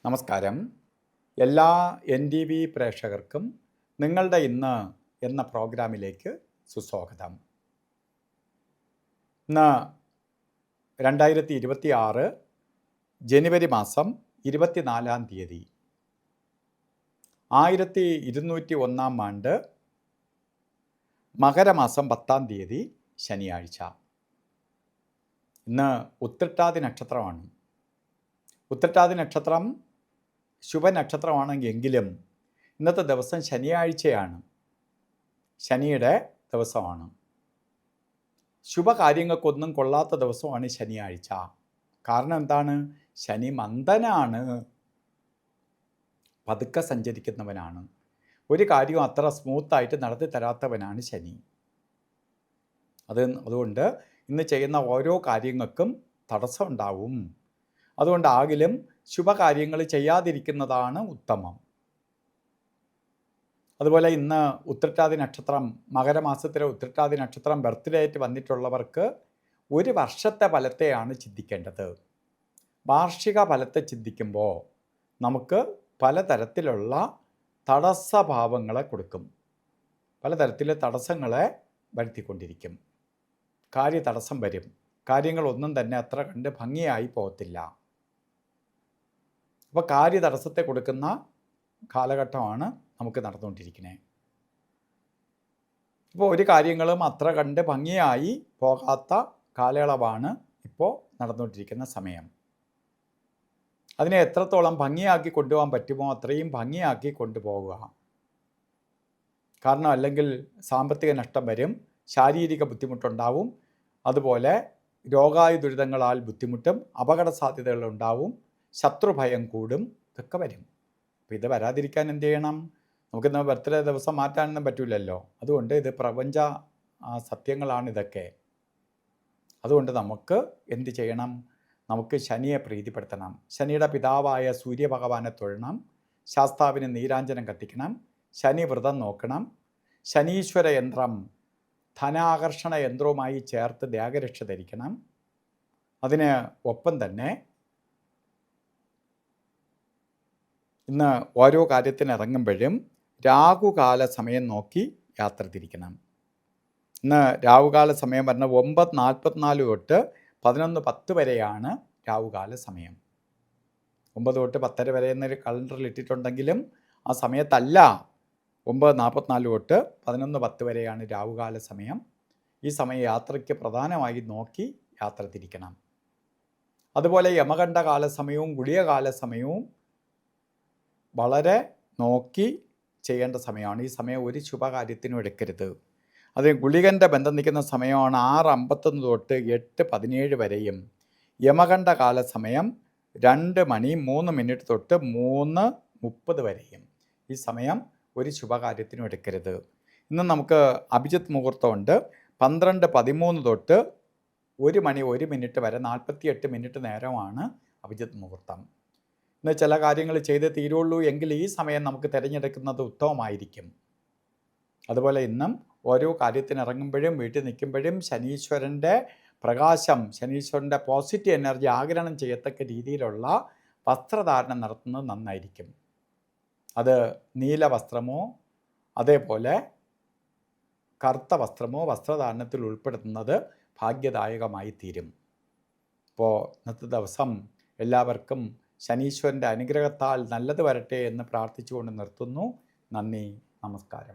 നമസ്കാരം. എല്ലാ NTV പ്രേക്ഷകർക്കും നിങ്ങളുടെ ഇന്ന് എന്ന പ്രോഗ്രാമിലേക്ക് സുസ്വാഗതം. ഇന്ന് 2026 ജനുവരി മാസം 24-ാം തീയതി 1201 ആണ്ട് മകരമാസം 10-ാം തീയതി ശനിയാഴ്ച. ഇന്ന് ഉത്രട്ടാതി നക്ഷത്രമാണ്. ഉത്രട്ടാതി നക്ഷത്രം ശുഭനക്ഷത്രമാണെങ്കിലും ഇന്നത്തെ ദിവസം ശനിയാഴ്ചയാണ്, ശനിയുടെ ദിവസമാണ്. ശുഭകാര്യങ്ങൾക്കൊന്നും കൊള്ളാത്ത ദിവസമാണ് ശനിയാഴ്ച. കാരണം എന്താണ്? ശനി മന്ദനാണ്, പതുക്കെ സഞ്ചരിക്കുന്നവനാണ്. ഒരു കാര്യവും അത്ര സ്മൂത്തായിട്ട് നടത്തി തരാത്തവനാണ് ശനി. അതുകൊണ്ട് ഇന്ന് ചെയ്യുന്ന ഓരോ കാര്യങ്ങൾക്കും തടസ്സമുണ്ടാവും. അതുകൊണ്ടാകിലും ശുഭകാര്യങ്ങൾ ചെയ്യാതിരിക്കുന്നതാണ് ഉത്തമം. അതുപോലെ ഇന്ന് ഉത്രട്ടാതി നക്ഷത്രം, മകരമാസത്തിലെ ഉത്രട്ടാതി നക്ഷത്രം ബർത്ത്ഡേ ആയിട്ട് വന്നിട്ടുള്ളവർക്ക് ഒരു വർഷത്തെ ഫലത്തെയാണ് ചിന്തിക്കേണ്ടത്. വാർഷിക ഫലത്തെ ചിന്തിക്കുമ്പോൾ നമുക്ക് പലതരത്തിലുള്ള തടസ്സഭാവങ്ങളെ കൊടുക്കും, പലതരത്തിലെ തടസ്സങ്ങളെ വരുത്തിക്കൊണ്ടിരിക്കും. കാര്യതടസ്സം വരും, കാര്യങ്ങളൊന്നും തന്നെ അത്ര കണ്ട് ഭംഗിയായി പോകത്തില്ല. അപ്പോൾ കാര്യതടസ്സത്തെ കൊടുക്കുന്ന കാലഘട്ടമാണ് നമുക്ക് നടന്നുകൊണ്ടിരിക്കുന്നത്. ഇപ്പോൾ ഒരു കാര്യങ്ങളും അത്ര കണ്ട് ഭംഗിയായി പോകാത്ത കാലയളവാണ് ഇപ്പോൾ നടന്നുകൊണ്ടിരിക്കുന്ന സമയം. അതിനെ എത്രത്തോളം ഭംഗിയാക്കി കൊണ്ടുപോകാൻ പറ്റുമോ അത്രയും ഭംഗിയാക്കി കൊണ്ടുപോവുക. കാരണം അല്ലെങ്കിൽ സാമ്പത്തിക നഷ്ടം വരും, ശാരീരിക ബുദ്ധിമുട്ടുണ്ടാവും, അതുപോലെ രോഗായുദുരിതങ്ങളാൽ ബുദ്ധിമുട്ടും, അപകട സാധ്യതകളുണ്ടാവും, ശത്രുഭയം കൂടും, ഇതൊക്കെ വരും. അപ്പോൾ ഇത് വരാതിരിക്കാൻ എന്ത് ചെയ്യണം? നമുക്കിന്ന് ബർത്ത്ഡേ ദിവസം മാറ്റാനൊന്നും പറ്റില്ലല്ലോ. അതുകൊണ്ട് ഇത് പ്രപഞ്ച സത്യങ്ങളാണ് ഇതൊക്കെ. അതുകൊണ്ട് നമുക്ക് എന്ത് ചെയ്യണം? നമുക്ക് ശനിയെ പ്രീതിപ്പെടുത്തണം. ശനിയുടെ പിതാവായ സൂര്യഭഗവാനെ തൊഴണം, ശാസ്താവിന് നീരാഞ്ജനം കത്തിക്കണം, ശനി വ്രതം നോക്കണം, ശനീശ്വര യന്ത്രം ധനാകർഷണ യന്ത്രവുമായി ചേർത്ത് ദേഹരക്ഷ ധരിക്കണം. അതിന് ഒപ്പം തന്നെ ഇന്ന് ഓരോ കാര്യത്തിന് ഇറങ്ങുമ്പോഴും രാഹുകാല സമയം നോക്കി യാത്ര തിരിക്കണം. ഇന്ന് രാഹുകാല സമയം പറഞ്ഞാൽ 9:44 തൊട്ട് 11:10 വരെയാണ് രാഹുകാല സമയം. 9 തൊട്ട് 10 വരെ എന്നൊരു കലണ്ടറിൽ ഇട്ടിട്ടുണ്ടെങ്കിലും ആ സമയത്തല്ല. 9:44 തൊട്ട് 11:10 വരെയാണ് രാഹുകാല സമയം. ഈ സമയം യാത്രയ്ക്ക് പ്രധാനമായി നോക്കി യാത്ര തിരിക്കണം. അതുപോലെ യമകണ്ഠകാല സമയവും ഗുളികകാല സമയവും വളരെ നോക്കി ചെയ്യേണ്ട സമയമാണ്. ഈ സമയം ഒരു ശുഭകാര്യത്തിനും എടുക്കരുത്. അത് ഗുളികൻ്റെ ബന്ധം നിൽക്കുന്ന സമയമാണ് 6:51 തൊട്ട് 8:17 വരെയും. യമകണ്ഠകാല സമയം 2 മണി 3 മിനിറ്റ് തൊട്ട് 3:30 വരെയും. ഈ സമയം ഒരു ശുഭകാര്യത്തിനും എടുക്കരുത്. ഇന്ന് നമുക്ക് അഭിജിത്ത് മുഹൂർത്തമുണ്ട്. 12:13 തൊട്ട് 1 മണി 1 മിനിറ്റ് വരെ 48 മിനിറ്റ് നേരമാണ് അഭിജിത്ത് മുഹൂർത്തം. ഇന്ന് ചില കാര്യങ്ങൾ ചെയ്തേ തീരുള്ളൂ എങ്കിൽ ഈ സമയം നമുക്ക് തിരഞ്ഞെടുക്കുന്നത് ഉത്തമമായിരിക്കും. അതുപോലെ ഇന്നും ഓരോ കാര്യത്തിന് ഇറങ്ങുമ്പോഴും വീട്ടിൽ നിൽക്കുമ്പോഴും ശനീശ്വരൻ്റെ പ്രകാശം, ശനീശ്വരൻ്റെ പോസിറ്റീവ് എനർജി ആഗിരണം ചെയ്യത്തക്ക രീതിയിലുള്ള വസ്ത്രധാരണം നടത്തുന്നത് നന്നായിരിക്കും. അത് നീല വസ്ത്രമോ അതേപോലെ കറുത്ത വസ്ത്രമോ വസ്ത്രധാരണത്തിൽ ഉൾപ്പെടുത്തുന്നത് ഭാഗ്യദായകമായി തീരും. ഇപ്പോൾ ഇന്നത്തെ ദിവസം എല്ലാവർക്കും ശനീശ്വരൻ്റെ അനുഗ്രഹത്താൽ നല്ലത് വരട്ടെ എന്ന് പ്രാർത്ഥിച്ചുകൊണ്ട് നിർത്തുന്നു. നന്ദി, നമസ്കാരം.